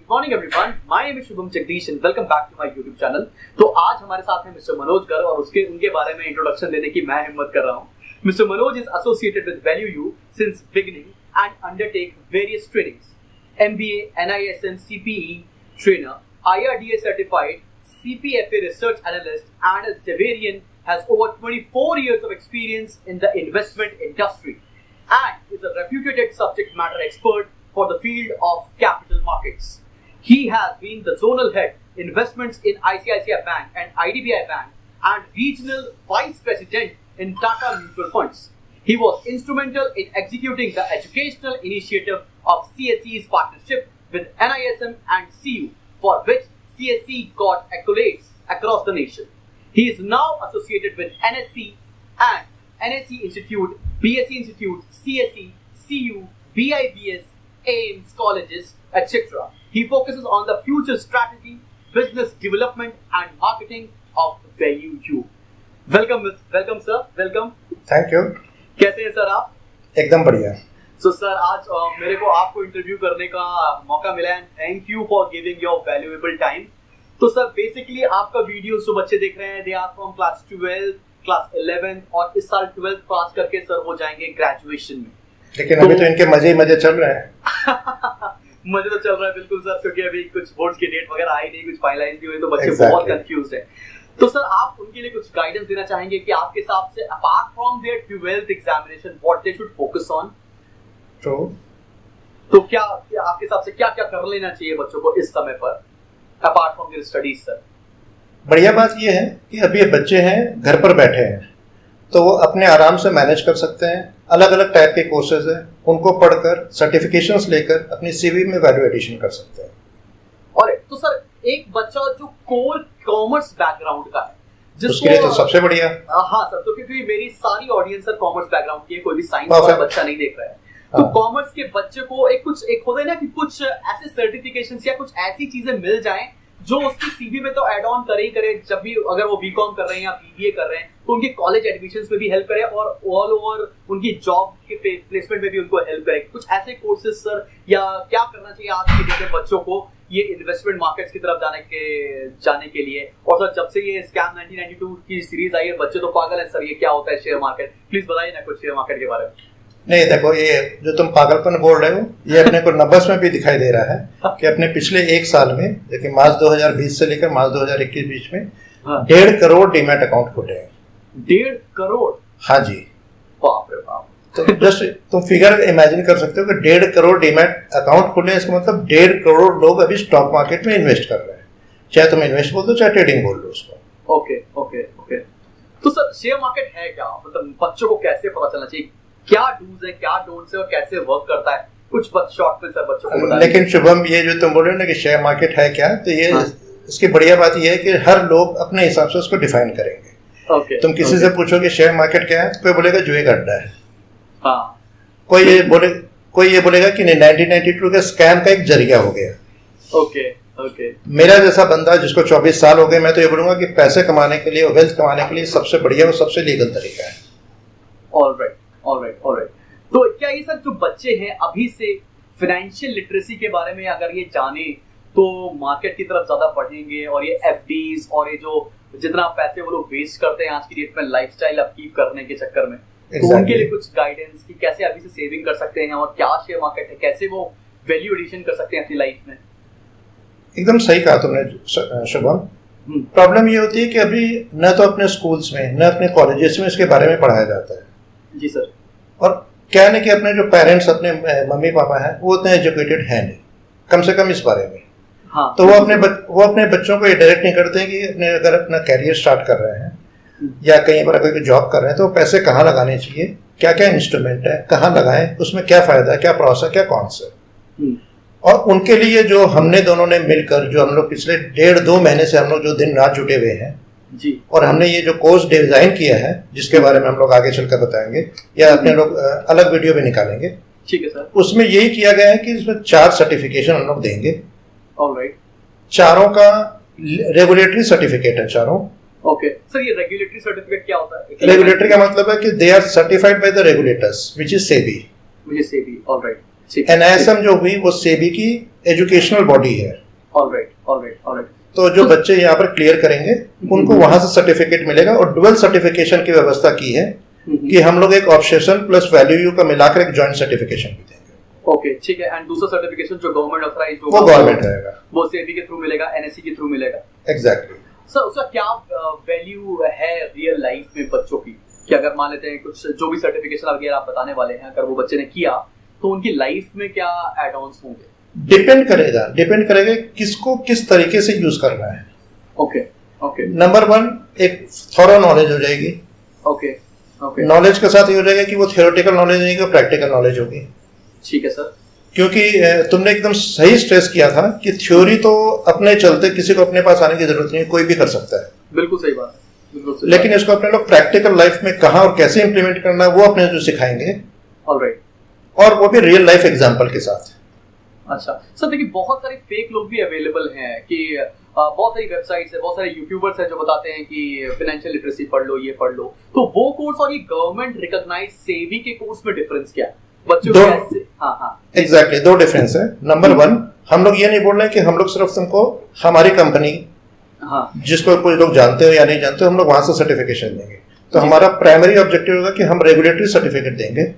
Good morning everyone. My name is Shubham Jagdish and welcome back to my YouTube channel. तो आज हमारे साथ हैं मिस्टर मनोज गर्ग और उनके बारे में इंट्रोडक्शन देने की मैं हिम्मत कर रहा हूँ. Mr. Manoj is associated with Value U since beginning and undertake various trainings. MBA, NISM CPE trainer, IRDA certified, CPFA research analyst and a Zavarian, has over 24 years of experience in the investment industry and is a reputed subject matter expert for the field of capital markets. He has been the zonal head investments in ICICI Bank and IDBI Bank and regional vice president in Tata Mutual Funds. He was instrumental in executing the educational initiative of CSE's partnership with NISM and CU, for which CSE got accolades across the nation. He is now associated with NSC and NSC Institute, BSc Institute, CSE, CU, BIBS, AIMS colleges, etc. He focuses on the future strategy, business development and marketing of Value U. Welcome sir. Welcome. Thank you. कैसे हैं sir आप? एकदम बढ़िया. So sir आज मेरे को आपको interview करने का मौका मिला and thank you for giving your valuable time. तो सर बेसिकली आपका वीडियो जो बच्चे देख रहे हैं they are from class 12, class 11 और इस साल 12th पास करके सर वो जाएंगे ग्रेजुएशन में. लेकिन अभी तो इनके मजे ही मजे चल रहे हैं. मजे तो चल रहा है बिल्कुल सर, क्योंकि अभी कुछ बोर्ड्स की डेट वगैरह आई नहीं, कुछ फाइनलाइज नहीं हुई, तो बच्चे बहुत कंफ्यूज हैं. तो सर आप उनके लिए कुछ गाइडेंस देना चाहेंगे कि आपके हिसाब से apart from their 12th examination what they should focus on? तो क्या आपके हिसाब से क्या क्या कर लेना चाहिए बच्चों को इस समय पर apart from their studies sir? बढ़िया बात ये है कि अभी ये बच्चे हैं घर पर बैठे हैं तो वो अपने आराम से मैनेज कर सकते हैं. अलग अलग टाइप के कोर्सेज हैं, उनको पढ़कर सर्टिफिकेशंस लेकर अपनी सीवी में वैल्यू एडिशन कर सकते हैं. और तो सर एक बच्चा जो कोर कॉमर्स बैकग्राउंड का है उसके लिए तो सबसे बढ़िया. हाँ सर, तो क्योंकि मेरी सारी ऑडियंस सर कॉमर्स बैकग्राउंड की है, कोई भी साइंस वाला बच्चा नहीं देख रहा है. तो कॉमर्स के बच्चे को एक होता है ना कि कुछ ऐसे सर्टिफिकेशंस या कुछ ऐसी चीजें मिल जाएं जो उसकी सीवी में तो ऐड ऑन करे ही करे, जब भी अगर वो बीकॉम कर रहे हैं या बीबीए कर रहे हैं तो उनके कॉलेज एडमिशंस में भी हेल्प करे और ऑल ओवर उनकी जॉब के प्लेसमेंट में भी उनको हेल्प करे. कुछ ऐसे कोर्सेज सर या क्या करना चाहिए आज के डेट में बच्चों को ये इन्वेस्टमेंट मार्केट्स की तरफ जाने के लिए? और सर जब से ये स्कैम 1992 की सीरीज आई है बच्चे तो पागल है सर, ये क्या होता है शेयर मार्केट? प्लीज बताइए ना कुछ शेयर मार्केट के बारे में. नहीं देखो, ये जो तुम पागलपन बोल रहे हो ये अपने को नंबर्स में भी दिखाई दे रहा है कि अपने पिछले एक साल में देखिए मार्च 2020 से लेकर मार्च 2021 बीच में 1.5 करोड़ डीमैट अकाउंट खुले हैं. 1.5 करोड़? हाँ जी. बाप रे बाप. तो जस्ट तुम फिगर इमेजिन कर सकते हो कि 1.5 करोड़ डीमैट अकाउंट खुले, इसका मतलब 1.5 करोड़ लोग अभी स्टॉक मार्केट में इन्वेस्ट कर रहे हैं, चाहे तुम इन्वेस्ट बोल दो चाहे ट्रेडिंग बोल दो उसको. ओके. तो सर शेयर मार्केट है क्या, मतलब बच्चों को कैसे पता चलना चाहिए, क्या डूज है क्या डोंट्स है और कैसे वर्क करता है? कुछ शॉर्ट में सर बच्चों को बताइए. लेकिन शुभम ये जो तुम बोल रहे हो ना कि शेयर मार्केट है क्या, तो ये इसकी बढ़िया बात ये है कि हर लोग अपने हिसाब से उसको डिफाइन करेंगे. तुम किसी से पूछोगे शेयर मार्केट क्या है, कोई बोलेगा जुए का अड्डा है. कोई ये बोलेगा कि 1992 का स्कैम का एक जरिया हो गया. ओके. मेरा जैसा बंदा जिसको 24 साल हो गए, मैं तो ये बोलूंगा कि पैसे कमाने के लिए, वेल्थ कमाने के लिए सबसे बढ़िया और सबसे लीगल तरीका है. ऑलराइट. तो क्या ये सर जो बच्चे हैं अभी से फाइनेंशियल लिटरेसी के बारे में अगर ये जाने तो मार्केट की तरफ ज्यादा बढ़ेंगे और ये एफडीज और ये जो जितना पैसे वो लोग वेस्ट करते हैं आज की डेट में लाइफस्टाइल अपकीप करने के चक्कर में, तो उनके लिए कुछ गाइडेंस कि कैसे अभी से सेविंग कर सकते हैं और क्या शेयर मार्केट है, कैसे वो वैल्यू एडिशन कर सकते हैं अपनी लाइफ में? एकदम सही कहा तुमने शुभम. प्रॉब्लम ये होती है कि अभी न तो अपने स्कूल्स में न अपने कॉलेजेस में इसके बारे में पढ़ाया जाता है. जी सर. और क्या है कि अपने जो पेरेंट्स, अपने मम्मी पापा हैं, वो उतने एजुकेटेड हैं नहीं, कम से कम इस बारे में. हाँ. तो वो अपने बच्चों को ये डायरेक्ट नहीं करते हैं कि अगर अपना कैरियर स्टार्ट कर रहे हैं या कहीं पर कोई जॉब कर रहे हैं तो पैसे कहाँ लगाने चाहिए, क्या क्या इंस्ट्रूमेंट है, कहाँ लगाएं, उसमें क्या फायदा है, क्या प्रॉस है, क्या कॉन्स है. और उनके लिए जो हमने दोनों ने मिलकर, जो हम लोग पिछले 1.5-2 महीने से हम लोग जो दिन रात जुटे हुए हैं जी, और हमने ये जो कोर्स डिजाइन किया है जिसके बारे में हम लोग आगे चलकर बताएंगे या अपने लोग अलग वीडियो भी निकालेंगे. ठीक है सर. उसमें यही किया गया है कि इसमें 4 सर्टिफिकेशन हम लोग देंगे. ऑलराइट. चारों का रेगुलेटरी सर्टिफिकेट है चारों. ओके सर, ये रेगुलेटरी सर्टिफिकेट क्या होता है? रेगुलेटरी का मतलब है कि they are certified by the regulators which is SEBI. Alright. NISM जो हुई वो सेबी की एजुकेशनल बॉडी है। ऑलराइट। तो जो बच्चे यहाँ पर क्लियर करेंगे उनको वहां से सर्टिफिकेट मिलेगा, और डुअल सर्टिफिकेशन की व्यवस्था की है कि हम लोग एक ऑब्सेशन प्लस वैल्यू यू का मिलाकर एक जॉइंट सर्टिफिकेशन भी देंगे। ओके, ठीक है। एंड दूसरा सर्टिफिकेशन जो गवर्नमेंट ऑथराइज्ड होगा वो गवर्नमेंट रहेगा, वो सेबी के थ्रू मिलेगा, NSE के थ्रू मिलेगा। एग्जैक्टली। सर उसका क्या वैल्यू है रियल लाइफ में बच्चों की, कि अगर मान लेते हैं कुछ जो भी सर्टिफिकेशन वगैरह आप बताने वाले हैं, अगर वो बच्चे ने किया तो उनकी लाइफ में क्या एड ऑन्स होंगे? डिपेंड करेगा किसको किस तरीके से यूज करना है। ओके। नंबर 1 एक थॉरो नॉलेज हो जाएगी। ओके। नॉलेज के साथ ये हो जाएगा कि वो थियोरेटिकल नॉलेज नहीं होगी, प्रैक्टिकल नॉलेज होगी। ठीक है सर। क्योंकि तुमने एकदम सही स्ट्रेस किया था कि थ्योरी तो अपने चलते किसी को अपने पास आने की जरूरत नहीं, कोई भी कर सकता है। बिल्कुल सही बात है। लेकिन इसको अपने लोग प्रैक्टिकल लाइफ में कहाँ और कैसे इंप्लीमेंट करना है वो अपने जो सिखाएंगे। ऑलराइट। और वो भी रियल लाइफ एग्जांपल के साथ। अच्छा सर, देखिए बहुत सारे फेक लोग भी अवेलेबल हैं कि बहुत सारी वेबसाइट्स है, बहुत सारे यूट्यूबर्स हैं जो बताते हैं कि फाइनेंशियल लिटरेसी पढ़ लो, ये पढ़ लो। तो वो कोर्स और ये गवर्नमेंट रिकॉग्नाइज सेबी के कोर्स में डिफरेंस क्या है? बच्चों को कैसे? हाँ एग्जैक्टली, 2 डिफरेंस है। नंबर 1, हम लोग ये नहीं बोल रहे कि हम लोग सिर्फ तुमको हमारी कंपनी, जिसको कोई लोग जानते हो या नहीं जानते हो, हम लोग वहां से सर्टिफिकेशन देंगे। तो हमारा प्राइमरी ऑब्जेक्टिव होगा कि हम रेगुलेटरी सर्टिफिकेट देंगे।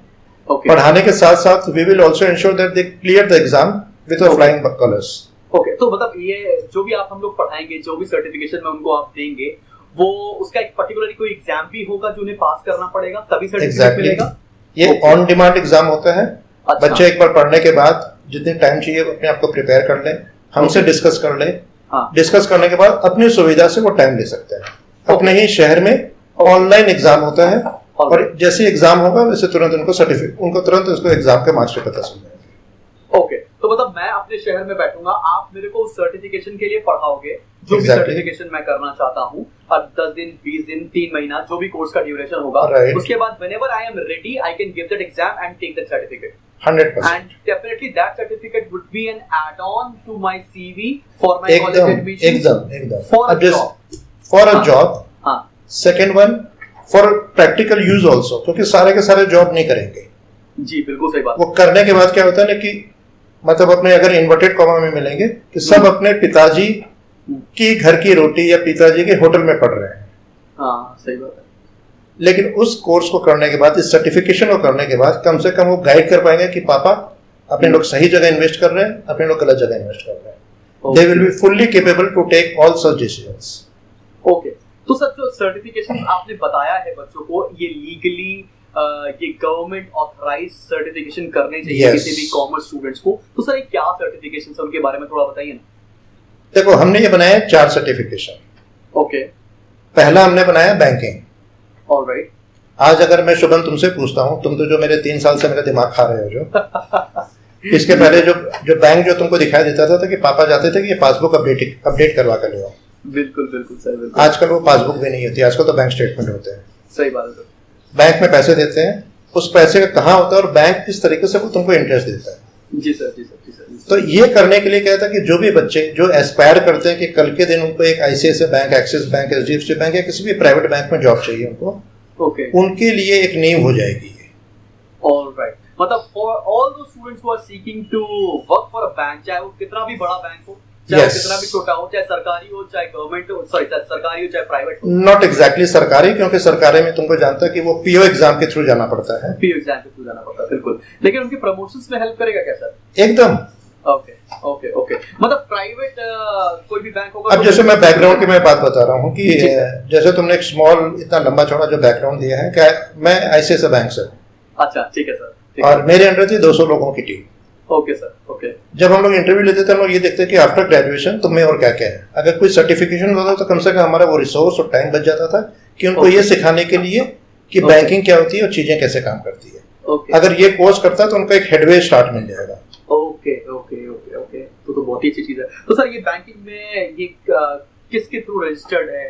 पढ़ाने के साथ साथ we will also ensure that they clear the exam with flying colours. Okay, तो मतलब ये जो भी आप हम लोग पढ़ाएंगे, जो भी सर्टिफिकेशन में उनको आप देंगे, वो उसका एक पर्टिकुलरली कोई एग्जाम भी होगा जो उन्हें पास करना पड़ेगा, तभी सर्टिफिकेट मिलेगा? ये ऑन डिमांड एग्जाम होता है। अच्छा। बच्चे एक बार पढ़ने के बाद जितने टाइम चाहिए अपने आप को प्रिपेयर कर ले, हमसे डिस्कस कर ले। डिस्कस करने के बाद अपनी सुविधा से वो टाइम ले सकते हैं। अपने ही शहर में ऑनलाइन एग्जाम होता है, और जैसे एग्जाम होगा वैसे तुरंत उनको तुरंत उसको एग्जाम के मार्क्स पता चल जाएंगे। ओके, तो मतलब मैं अपने शहर में बैठूंगा, आप मेरे को उस सर्टिफिकेशन के लिए पढ़ाओगे, जो भी सर्टिफिकेशन मैं करना चाहता हूँ, और 10 दिन 20 दिन 3 महीना जो भी कोर्स का ड्यूरेशन होगा, उसके बाद whenever I am ready I can give that exam and take that certificate 100%, and definitely that certificate would be an add-on to my CV for my college admission, एकदम for a job। Second one for practical use also, क्योंकि सारे के सारे job नहीं करेंगे। जी बिल्कुल सही बात। वो करने के बाद क्या होता है ना कि मतलब अपने अगर इन्वर्टेड कॉमा में मिलेंगे कि सब अपने पिताजी की घर की रोटी या पिताजी के होटल में पढ़ रहे हैं। हाँ सही बात है। लेकिन उस कोर्स को करने के बाद, इस सर्टिफिकेशन को करने के बाद, कम से कम वो गाइड कर पाएंगे कि पापा अपने लोग सही जगह इन्वेस्ट कर रहे हैं, अपने लोग गलत जगह इन्वेस्ट कर रहे हैं। They will be fully capable to take all such decisions. Okay, तो सर जो सर्टिफिकेशन आपने बताया है बच्चों को, ये लीगली ये गवर्नमेंट ऑथराइज सर्टिफिकेशन करने चाहिए किसी भी कॉमर्स स्टूडेंट्स को। तो सर ये क्या सर्टिफिकेशन है, उनके बारे में थोड़ा बताइए ना। देखो, हमने ये बनाया 4 सर्टिफिकेशन। ओके। पहला हमने बनाया बैंकिंग। ऑलराइट। आज अगर मैं शुभम तुमसे पूछता हूँ, तुम तो जो मेरे 3 साल से मेरा दिमाग खा रहे हो जो इसके पहले जो बैंक जो तुमको दिखाई देता था कि पापा जाते थे कि ये पासबुक अपडेट करवा कर ले आओ। बिल्कुल सर, बिल्कुल। आजकल वो पासबुक भी नहीं होती, आजकल तो बैंक स्टेटमेंट होते हैं। सही बात है सर। बैंक में पैसे देते हैं, उस पैसे का कहाँ होता है और बैंक किस तरीके से वो तुमको इंटरेस्ट देता है। जी सर। तो ये करने के लिए क्या था कि जो भी बच्चे जो एस्पायर करते हैं कि कल के दिन उनको एक ICICI bank, axis bank, HDFC bank या किसी भी प्राइवेट बैंक में जॉब चाहिए उनको, उनके लिए एक नींव हो जाएगी ये। ऑलराइट, मतलब for all those students who are seeking to work for a bank, चाहे वो कितना भी बड़ा बैंक हो, चाहे कितना भी छोटा हो, चाहे सरकारी हो, चाहे गवर्नमेंट हो, चाहे सरकारी हो, चाहे प्राइवेट हो। नॉट एग्जैक्टली सरकारी, क्योंकि सरकारी में तुमको जानता है कि वो PO एग्जाम के थ्रू जाना पड़ता है। PO एग्जाम के थ्रू जाना पड़ता है, बिल्कुल। लेकिन उनकी प्रमोशंस में हेल्प करेगा क्या सर? एकदम। ओके, मतलब प्राइवेट कोई भी बैंक होगा। अब जैसे मैं बैकग्राउंड की मैं बात बता रहा हूँ कि जैसे तुमने एक स्मॉल इतना लंबा चौड़ा जो बैकग्राउंड दिया है, क्या मैं ICICI बैंक से। अच्छा, ठीक है सर। और मेरे अंडर थी 200 लोगों की टीम। Okay sir. ओके। जब हम लोग इंटरव्यू लेते थे, हम लोग ये देखते हैं कि आफ्टर ग्रेजुएशन तुम्हें और क्या क्या है। अगर कोई सर्टिफिकेशन होता तो कम से कम हमारा वो रिसोर्स और टाइम बच जाता था कि उनको ये सिखाने के लिए कि बैंकिंग क्या होती है और चीजें कैसे काम करती है। अगर ये कोर्स करता तो उनको एक हेडवे स्टार्ट मिल जाएगा। ओके, तो बहुत ही अच्छी चीज है। तो सर ये बैंकिंग में ये किसके थ्रू रजिस्टर्ड है,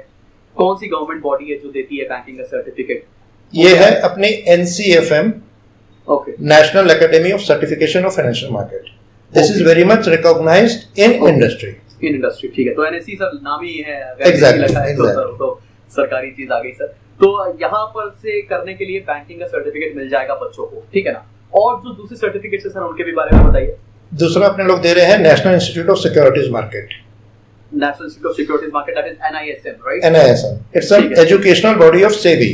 कौन सी गवर्नमेंट बॉडी है जो देती है बैंकिंग का सर्टिफिकेट? ये है अपनी NCFM, National Academy of Certification of Financial Market. This is very much recognized in industry. In industry, ठीक है। तो NSE सर नाम ही है। Exactly. तो सरकारी चीज आ गई सर। तो यहाँ पर से करने के लिए बैंकिंग का सर्टिफिकेट मिल जाएगा बच्चों को, ठीक है ना? और जो दूसरे सर्टिफिकेट्स है सर उनके भी बारे में बताइए। दूसरा अपने लोग दे रहे हैं national institute of securities market, national institute of securities market, that is NISM, right? NISM, it's an educational body of SEBI,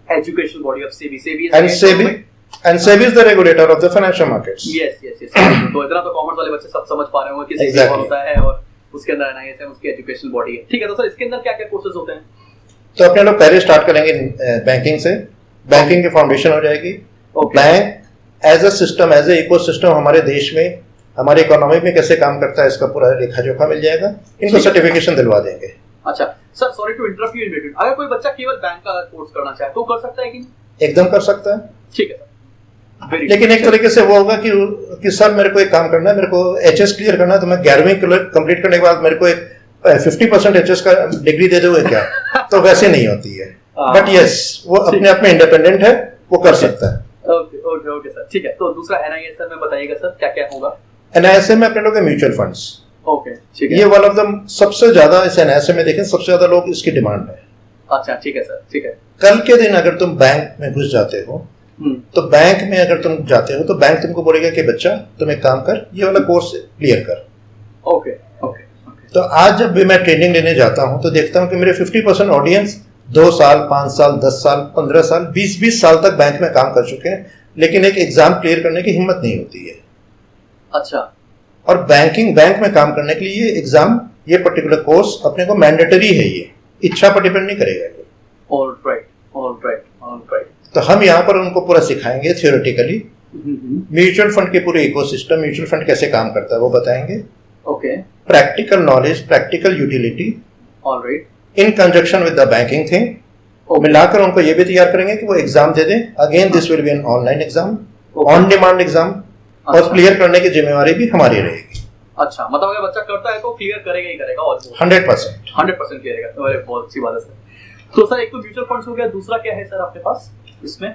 educational body of SEBI, SEBI and SEBI is the regulator of the financial markets. Yes. तो इतना तो commerce वाले बच्चे सब समझ पा रहे होंगे कि सेबी क्या होता है और उसके अंदर NISM उसकी एजुकेशनल बॉडी है। ठीक है, तो सर इसके अंदर क्या-क्या कोर्सेज होते हैं? तो अपने लोग पहले स्टार्ट करेंगे बैंकिंग से, बैंकिंग की फाउंडेशन हो जाएगी। Bank as a system, as a ecosystem हमारे देश में, हमारे इकोनॉमी में कैसे काम करता है इसका पूरा लेखा जोखा मिल जाएगा। इनको सर्टिफिकेशन दिलवा देंगे। अच्छा sir, sorry to interrupt you in between, अगर कोई बच्चा केवल बैंक का कोर्स करना चाहे तो कर सकता है कि नहीं? एकदम कर सकता है। ठीक है सर, लेकिन एक तरीके से वो होगा कि सर मेरे को एक काम करना है, मेरे को HS क्लियर करना है, तो मैं 11वीं कंप्लीट करने के बाद मेरे को एक 50% HS का डिग्री दे दोगे क्या? तो वैसे नहीं होती है। बट यस, वो अपने आप में इंडिपेंडेंट है, वो कर सकता है। ओके सर, ठीक है। तो दूसरा NISM में बताइएगा सर क्या क्या होगा? NISM में अपने लोग म्यूचुअल फंड्स, ओके ठीक है, ये वन ऑफ द सबसे ज्यादा इस NISM में देखें सबसे ज्यादा लोग इसकी डिमांड है। अच्छा ठीक है सर, ठीक है। कल के दिन अगर तुम बैंक में घुस जाते हो तो बैंक में अगर तुम जाते हो तो बैंक तुमको बोलेगा कि बच्चा तुम एक काम कर, ये वाला कोर्स क्लियर कर। ओके। तो आज जब भी मैं ट्रेनिंग लेने जाता हूं तो देखता हूं कि मेरे 50% ऑडियंस 2 साल, 5 साल, 10 साल, 15 साल, 20 साल तक बैंक में काम कर चुके हैं, लेकिन एक एग्जाम क्लियर करने की हिम्मत नहीं होती है। अच्छा। और बैंक में काम करने के लिए ये एग्जाम, ये पर्टिकुलर कोर्स अपने को मैंडेटरी है, ये इच्छा पर डिपेंड नहीं करेगा। ऑलराइट। तो हम यहाँ पर उनको पूरा सिखाएंगे थियोरेटिकली, म्यूचुअल फंड के पूरे इकोसिस्टम, म्यूचुअल फंड कैसे काम करता है वो बताएंगे। Okay. Practical knowledge, practical utility, alright, in conjunction with the banking thing, मिलाकर उनको ये भी तैयार करेंगे कि वो एग्जाम दे दें। Again this will be an online exam, on demand exam, और क्लियर करने की जिम्मेवारी भी हमारी रहेगी। अच्छा, मतलब अगर बच्चा करता है तो क्लियर करेगा ही करेगा, ऑलमोस्ट 100% क्लियर करेगा। अरे बहुत अच्छी बात है सर। तो सर एक तो म्यूचुअल फंड्स हो गया, दूसरा क्या है सर आपके पास इसमें?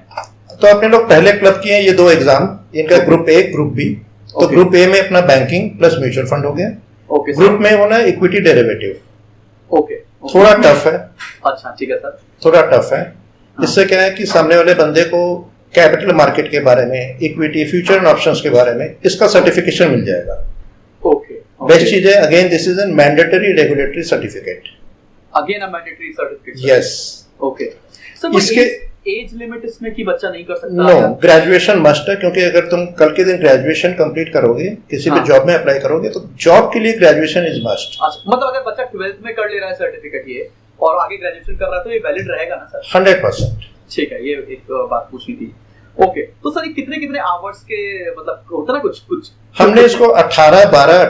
तो अपने लोग पहले क्लब किए हैं ये 2 एग्जाम, इनका ग्रुप ए, ग्रुप बी। तो ग्रुप ए में अपना बैंकिंग प्लस म्यूचुअल फंड हो गया। ग्रुप में होना इक्विटी डेरिवेटिव। ओके। थोड़ा टफ है। अच्छा ठीक है सर, थोड़ा टफ है। इससे क्या है कि सामने वाले बंदे को कैपिटल मार्केट के बारे में, इक्विटी, फ्यूचर एंड ऑप्शंस के बारे में इसका सर्टिफिकेशन मिल जाएगा। ओके। बेस्ट चीज है, again this is an mandatory regulatory certificate. Again a mandatory certificate. Yes. Okay sir, इसके एज लिमिट इसमें कि बच्चा नहीं कर सकता? नो, ग्रेजुएशन मस्ट है, क्योंकि अगर तुम कल के दिन ग्रेजुएशन कंप्लीट करोगे, किसी भी जॉब में अप्लाई करोगे, तो जॉब के लिए ग्रेजुएशन इज मस्ट। अच्छा, मतलब अगर बच्चा 12th में कर ले रहा है सर्टिफिकेट ये और आगे ग्रेजुएशन कर रहा है तो ये वैलिड रहेगा ना सर? 100%। ठीक है, ये एक बात पूछनी थी। ओके, तो सर कितने आवर्स के, मतलब होता ना कुछ हमने इसको 18-12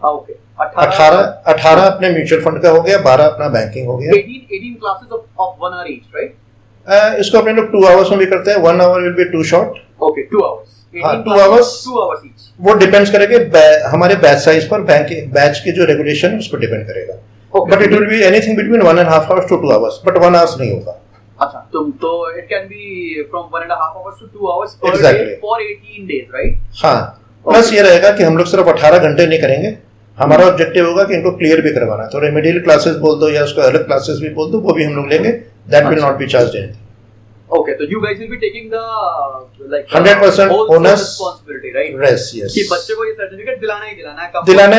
ओके, 18 अपने म्यूचुअल फंड का हो गया, 12 अपना बैंकिंग हो गया। 18 classes of 1 hour each, right? इसको अपने लोग 2 hours में भी करते हैं। 1 hour will be too short. Okay, 2 hours। 2 hours each। वो डिपेंड्स करेगा हमारे बैच साइज पर, बैच की जो रेगुलेशन है उस पर डिपेंड करेगा। But it will be anything between 1.5 hours to 2 hours, but 1 hour नहीं होगा। अच्छा, तो it can be from 1.5 hours to 2 hours per day for 18 days, right? हाँ, प्लस ये रहेगा कि हम लोग सिर्फ 18 घंटे नहीं करेंगे, हमारा ऑब्जेक्टिव होगा कि इनको क्लियर भी करवाना है। तो रेमेडियल क्लासेस बोल दो या उसको अलग क्लासेस भी बोल दो, वो भी हम लोग लेंगे। That will not be charged anything. Okay, तो you guys will be taking the 100% owners responsibility, right? Yes, yes, कि बच्चे को ये सर्टिफिकेट दिलाना है,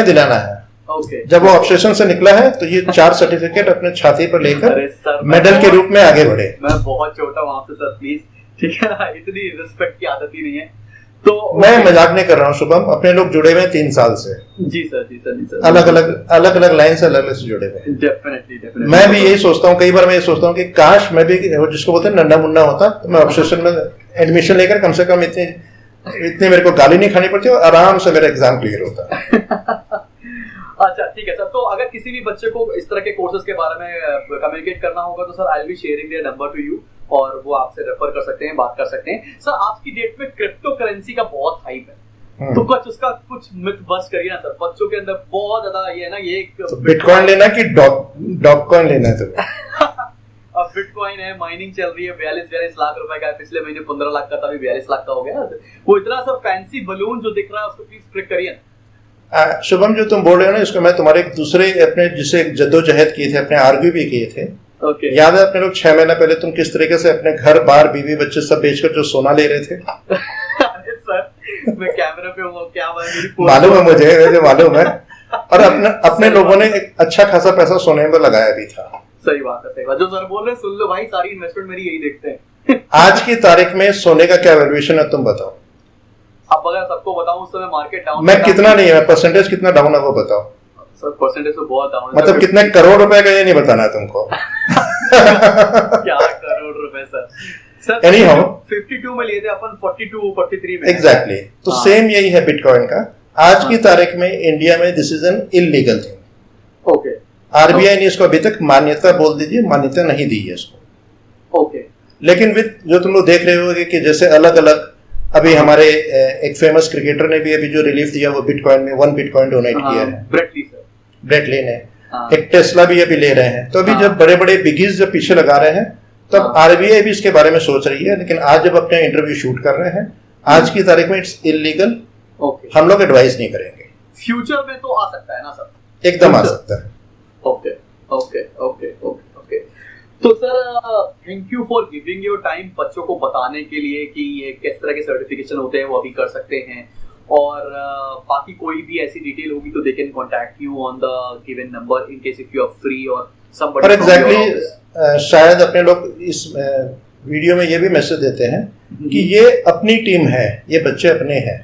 दिलाना है। ओके, जब वो ऑब्सेशन से निकला है तो ये 4 सर्टिफिकेट अपने छाती पर लेकर मेडल के रूप में आगे बढ़े। मैं बहुत छोटा हूं आपसे सर, प्लीज, ठीक है ना? इतनी रिस्पेक्ट की आदत ही नहीं है। तो मैं मजाक नहीं कर रहा हूँ शुभम, अपने लोग जुड़े हुए 3 साल से। जी सर। अलग अलग लाइन से अलग से जुड़े हुए। डेफिनेटली। मैं भी यही सोचता हूँ, कई बार मैं ये सोचता हूँ कि काश मैं भी जिसको बोलते हैं नन्ना मुन्ना होता, तो मैं ऑब्सेशन में एडमिशन लेकर कम से कम इतनी मेरे को गाली नहीं खानी पड़ती और आराम से मेरा एग्जाम क्लियर होता। अच्छा ठीक है सर, तो अगर किसी भी बच्चे को इस तरह के कोर्सेज के बारे में कम्युनिकेट करना होगा तो sir I will be sharing their number two you, और वो आपसे रेफर कर सकते हैं, बात कर सकते हैं। सर आज की डेट में क्रिप्टो करेंसी का बहुत हाइप है, तो कुछ मिथ बस्ट करिए ना सर। बच्चों के अंदर बहुत ज्यादा ये है ना, ये बिटकॉइन लेना कि डॉग कॉइन लेना है? तो अब बिटकॉइन है, माइनिंग चल रही है, 42 लाख रुपए का, पिछले महीने 15 लाख का था, अभी 42 लाख का हो गया। वो इतना सर फैंसी बलून जो दिख रहा है उसको प्लीज ट्रिक करिए। शुभम, जो तुम बोल रहे हो ना, इसको मैं तुम्हारे दूसरे अपने जिसे जद्दोजहद किए थे, अपने आर्ग्यू भी किए थे। याद है अपने लोग 6 महीना पहले तुम किस तरीके से अपने घर बार बीवी बच्चे सब बेचकर जो सोना ले रहे थे? मैं कैमरा पे हूँ, क्या मालूम है मुझे मालूम है। और अपने लोगों ने एक अच्छा खासा पैसा सोने में लगाया भी था। सही बात है, सही बात। जो सर बोल रहे हैं सुन लो भाई, सारी इन्वेस्टमेंट मेरी यही देखते हैं। आज की तारीख में सोने का क्या वैल्यूएशन है तुम बताओ। अब अगर सबको बताऊं उस समय मार्केट डाउन, मैं कितना नहीं है, परसेंटेज कितना डाउन है वो बताओ सर। परसेंटेज तो बहुत डाउन है, मतलब कितने करोड़ रुपए का ये नहीं बताना है तुमको। क्या करोड़ रुपए सर। एनी हाउ 52 में लिए थे अपन, 42 43 में। एग्जैक्टली। तो सेम यही है बिटकॉइन का। आज की तारीख में इंडिया में this is an illegal thing. Okay. RBI ने इसको अभी तक मान्यता बोल दीजिए, मान्यता नहीं दी है इसको। ओके। लेकिन विद जो तुम लोग देख रहे होगे कि जैसे अलग अलग अभी हमारे एक फेमस क्रिकेटर ने भी अभी जो रिलीफ दिया वो बिटकॉइन में 1 बिटकॉइन डोनेट किया है, ब्रेटली ने। एक टेस्ला भी अभी ले रहे हैं। तो अभी जब बड़े बड़े बिगीज जब पीछे लगा रहे हैं तब आरबीआई भी इसके बारे में सोच रही है। लेकिन आज जब अपने इंटरव्यू शूट कर रहे हैं, आज की तारीख में इट्स इलीगल। हम लोग एडवाइस नहीं करेंगे। फ्यूचर में तो आ सकता है ना सर? एकदम आ सकता है। Okay okay okay okay okay. तो sir thank you for giving your time बच्चों को बताने के लिए कि ये किस तरह के सर्टिफिकेशन होते हैं, वो अभी कर सकते हैं। और बाकी कोई भी ऐसी डिटेल होगी तो they can contact you on the given number in case if you are free और समबडी। एग्जैक्टली शायद अपने लोग इस वीडियो में ये भी मैसेज देते हैं कि ये अपनी टीम है, ये बच्चे अपने हैं।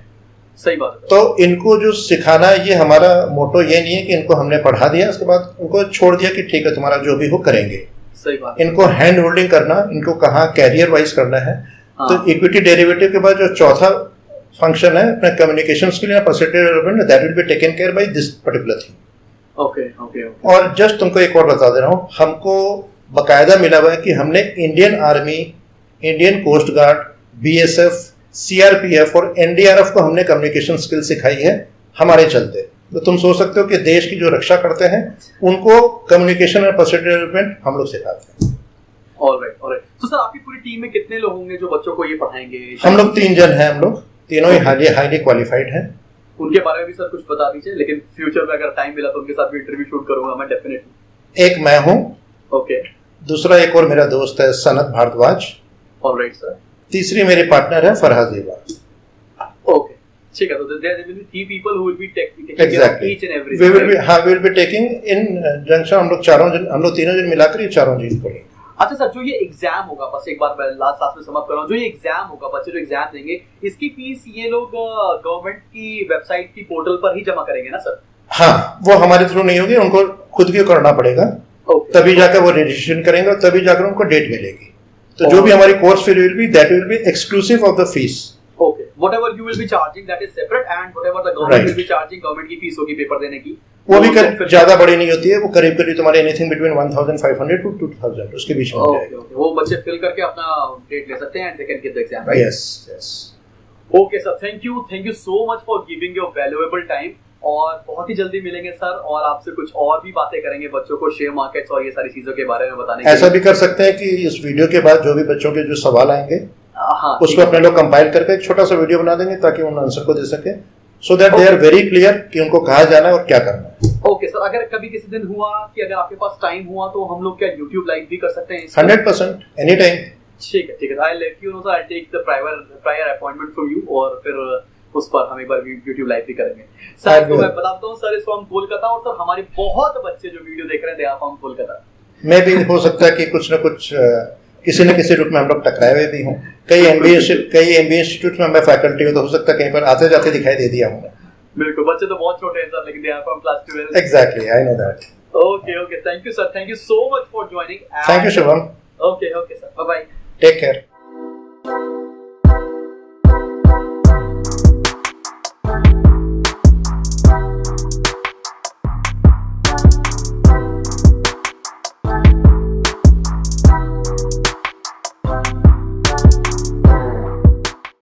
सही बात है। तो इनको जो सिखाना है, ये हमारा मोटो ये नहीं है कि इनको हमने पढ़ा दिया उसके बाद उनको छोड़ दिया कि ठीक है तुम्हारा जो भी हो करेंगे। सही बात। इनको हैंड होल्डिंग करना, इनको कहाँ कैरियर वाइज करना है। तो इक्विटी डेरिवेटिव के बाद जो चौथा फंक्शन है अपने कम्युनिकेशन के लिए personality development, that will be taken care by this particular thing. Okay okay. और जस्ट तुमको एक और बता दे रहा हूँ, हमको बकायदा मिला हुआ है कि हमने Indian army, Indian coast guard, BSF, CRPF और एनडीआरएफ को हमने कम्युनिकेशन स्किल सिखाई है हमारे चलते। तो तुम सोच सकते हो कि देश की जो रक्षा करते हैं उनको कम्युनिकेशन और पर्सनैलिटी डेवलपमेंट हम लोग सिखाते हैं। Alright alright. तो सर आपकी पूरी टीम में कितने लोग होंगे जो बच्चों को ये पढ़ाएंगे? हम लोग 3 जन हैं। हम लोग तीनों ही हाईली क्वालिफाइड हैं। उनके बारे में भी सर कुछ बता दीजिए, लेकिन फ्यूचर में अगर टाइम मिला तो उनके साथ भी इंटरव्यू शूट करूंगा मैं डेफिनेटली। एक मैं हूँ। ओके। दूसरा एक और मेरा दोस्त है सनत भारद्वाज। Alright sir. तीसरी मेरी पार्टनर है फरहाद ज़ेबा। ओके ठीक है। तो there will be 3 people who will be taking care of each and every। we will be taking in junction। हम लोग तीनों जन मिलाकर ये चारों चीज पढ़ेंगे। अच्छा सर, जो ये एग्जाम होगा, बस एक बार लास्ट में समाप्त कर रहा हूँ, जो ये एग्जाम होगा, बच्चे जो एग्जाम देंगे, इसकी फीस ये लोग गवर्नमेंट की वेबसाइट की पोर्टल पर ही जमा करेंगे ना सर? हाँ, वो हमारे थ्रू नहीं होगी, उनको खुद भी करना पड़ेगा। तभी जाकर वो रजिस्ट्रेशन करेंगे और तभी जाकर उनको डेट मिलेगी। तो जो भी हमारी course fee will be, that will B exclusive of the fees. Okay, whatever you will be charging that is separate and whatever the government will be charging, government की फीस होगी पेपर देने की, वो भी ज्यादा बड़ी नहीं होती है। वो करीब तुम्हारे एनीथिंग बिटवीन 1500 टू 2000 उसके बीच में हो जाएगा। ओके, वो बच्चे फिल करके अपना डेट ले सकते हैं and they can give the exam, right? Yes yes. Okay sir, thank you so much for giving your valuable time. और बहुत ही जल्दी मिलेंगे सर और आपसे कुछ और भी बातें करेंगे बच्चों को शेयर मार्केट्स और ये सारी चीजों के बारे में बताने। ऐसा भी कर सकते हैं कि इस वीडियो के बाद जो भी बच्चों के जो सवाल आएंगे उसको अपने लोग कंपाइल करके एक छोटा सा वीडियो बना देंगे ताकि उन आंसर को दे सके, so that they are very clear कि उनको कहाँ जाना है और क्या करना है। ओके सर, अगर कभी किसी दिन हुआ कि अगर आपके पास टाइम हुआ तो हम लोग क्या YouTube लाइव भी कर सकते हैं? 100% एनी टाइम। ठीक है। I let you know sir, I take the prior appointment from you और फिर उस पर हम एक बार YouTube लाइव भी करेंगे सर। तो मैं बताता हूँ सर, इस फ्रॉम कोलकाता, और सर हमारे बहुत बच्चे जो वीडियो देख रहे हैं दे आर फ्रॉम कोलकाता। मैं भी हो सकता है कि कुछ न कुछ किसी न किसी रूप में हम लोग टकराए हुए भी हों। कई एमबीए इंस्टीट्यूट में मैं फैकल्टी हूँ, तो हो सकता है कहीं पर आते जाते दिखाई दे दिया हूँ। बिल्कुल, बच्चे तो बहुत छोटे हैं सर, लेकिन they are from class 12। Exactly, I know that. Okay, thank you sir, thank you so much for joining. Thank you Shubham. Okay sir, bye bye, take care.